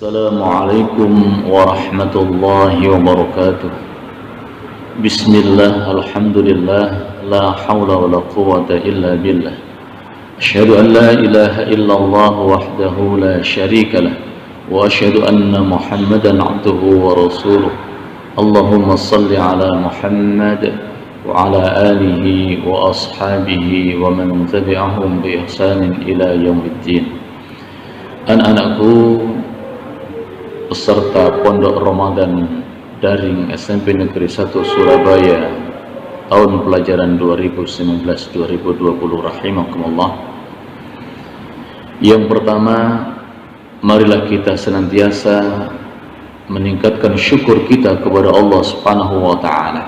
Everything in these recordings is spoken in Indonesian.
Assalamualaikum warahmatullahi wabarakatuh. Bismillah, alhamdulillah, la hawla wa la quwwata illa billah. Asyhadu an la ilaha illallah wahdahu la syarika lah, wa asyhadu anna Muhammadan abduhu wa rasuluh. Allahumma salli ala Muhammad wa ala alihi wa ashabihi wa man tabi'ahum bi ihsanin ila yaumiddin. Anak-anakku, peserta Pondok Ramadan Daring SMP Negeri 1 Surabaya tahun pelajaran 2019-2020 rahimakumullah. Yang pertama, marilah kita senantiasa meningkatkan syukur kita kepada Allah Subhanahu wa taala.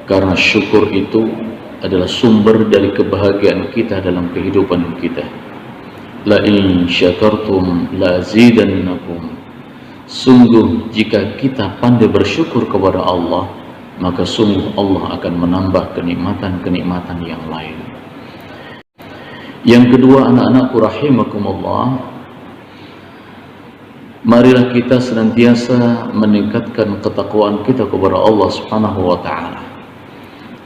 Karena syukur itu adalah sumber dari kebahagiaan kita dalam kehidupan kita. La in syakartum la azidannakum. Sungguh jika kita pandai bersyukur kepada Allah, maka sungguh Allah akan menambah kenikmatan-kenikmatan yang lain. Yang kedua, anak-anakku rahimakumullah, marilah kita senantiasa meningkatkan ketakwaan kita kepada Allah Subhanahu wa taala.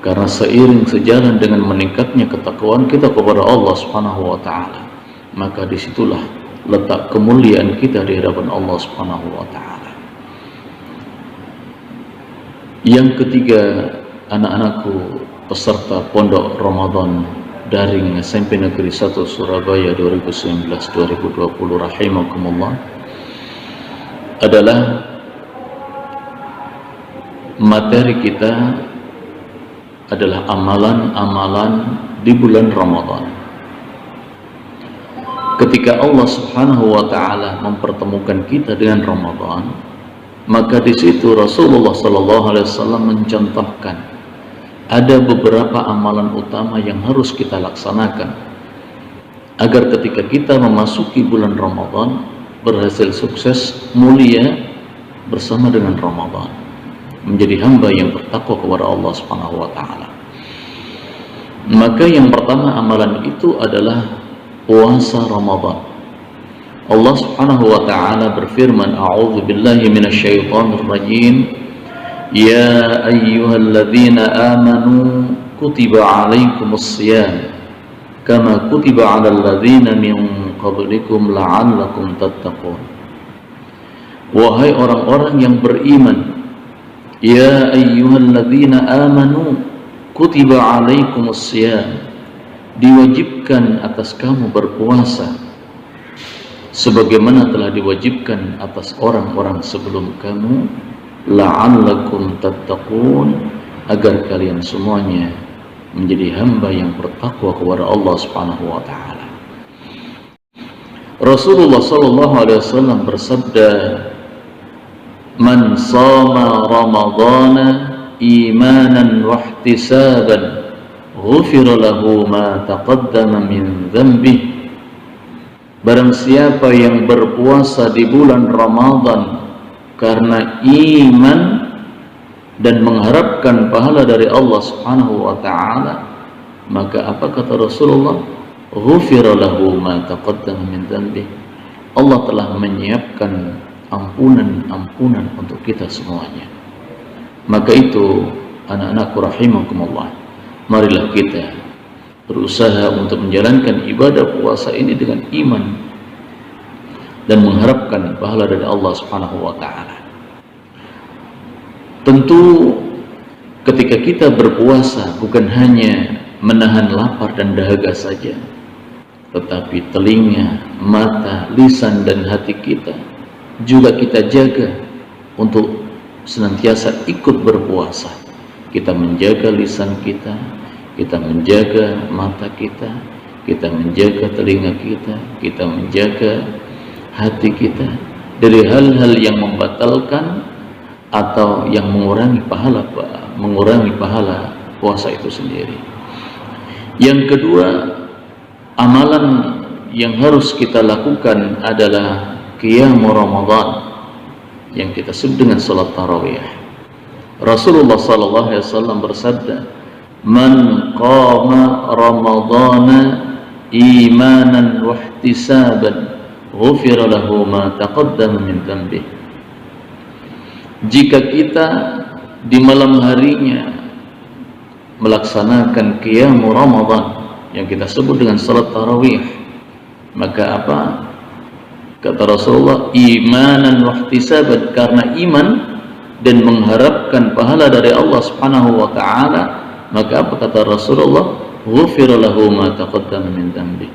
Karena seiring sejalan dengan meningkatnya ketakwaan kita kepada Allah Subhanahu wa taala, maka disitulah letak kemuliaan kita di hadapan Allah Subhanahu wa taala. Yang ketiga, anak-anakku peserta Pondok Ramadan Daring SMP Negeri 1 Surabaya 2019-2020 rahimakumullah, adalah materi kita adalah amalan-amalan di bulan Ramadan. Ketika Allah Subhanahu wa taala mempertemukan kita dengan Ramadan, maka di situ Rasulullah sallallahu alaihi wasallam mencontohkan ada beberapa amalan utama yang harus kita laksanakan agar ketika kita memasuki bulan Ramadan berhasil sukses mulia bersama dengan Ramadan, menjadi hamba yang bertakwa kepada Allah Subhanahu wa taala. Maka yang pertama amalan itu adalah puasa Ramadan. Allah Subhanahu wa taala berfirman, a'udzu billahi minasyaitonir rajim, ya ayyuhalladzina amanu kutiba 'alaikumus shiyam kama kutiba 'alal ladzina min qablikum la'allakum tattaqun. Wahai orang-orang yang beriman, ya ayyuhalladzina amanu kutiba 'alaikumus shiyam, diwajibkan atas kamu berpuasa sebagaimana telah diwajibkan atas orang-orang sebelum kamu, la'allakum tattaqun, agar kalian semuanya menjadi hamba yang bertakwa kepada Allah Subhanahu wa taala. Rasulullah sallallahu alaihi wasallam bersabda, man shama ramadhana imanan wa ihtisaban ghufira lahu ma taqaddama min dhanbih. Barang siapa yang berpuasa di bulan Ramadan karena iman dan mengharapkan pahala dari Allah Subhanahu wa taala, maka apa kata Rasulullah? Ghufira lahu ma taqaddama min dhanbih. Allah telah menyiapkan ampunan untuk kita semuanya. Maka itu, anak-anakku rahimakumullah, marilah kita berusaha untuk menjalankan ibadah puasa ini dengan iman dan mengharapkan pahala dari Allah Subhanahu wa taala. Tentu ketika kita berpuasa bukan hanya menahan lapar dan dahaga saja, tetapi telinga, mata, lisan dan hati kita juga kita jaga untuk senantiasa ikut berpuasa. Kita menjaga lisan kita, kita menjaga mata kita, kita menjaga telinga kita, kita menjaga hati kita dari hal-hal yang membatalkan atau yang mengurangi pahala puasa itu sendiri. Yang kedua, amalan yang harus kita lakukan adalah qiyamul Ramadan yang kita sebut dengan salat tarawih. Rasulullah sallallahu alaihi wasallam bersabda, man qama ramadhana imanan wa ihtisaban ghufira lahu ma taqaddama min dhanbih. Jika kita di malam harinya melaksanakan qiyam Ramadan yang kita sebut dengan salat tarawih, maka apa kata Rasulullah, imanan wa ihtisaban, karena iman dan mengharapkan pahala dari Allah Subhanahu wa taala, maka apa kata Rasulullah, ghufira lahu ma taqaddama min dhanbi,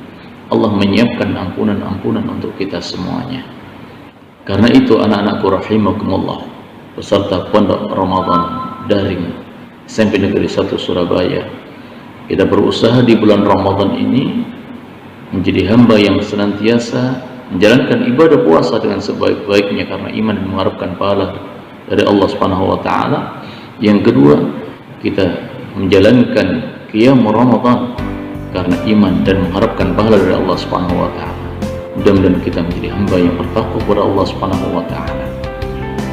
Allah menyiapkan ampunan-ampunan untuk kita semuanya. Karena itu anak-anakku rahimakumullah, peserta pondok Ramadan daring SMP Negeri 1 Surabaya, kita berusaha di bulan Ramadan ini menjadi hamba yang senantiasa menjalankan ibadah puasa dengan sebaik-baiknya karena iman dan mengharapkan pahala dari Allah Subhanahu wa taala. Yang kedua, kita menjalankan qiyam Ramadan karena iman dan mengharapkan pahala dari Allah Subhanahu wa taala. Mudah-mudahan kita menjadi hamba yang bertakwa kepada Allah Subhanahu wa taala.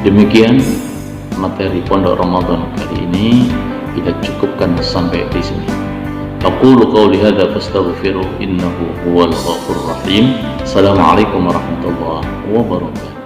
Demikian materi pondok Ramadan kali ini, kita cukupkan sampai di sini. Aqulu qawli hadza fastaghfiru innahu huwal ghafurur rahim. Assalamualaikum warahmatullahi wabarakatuh.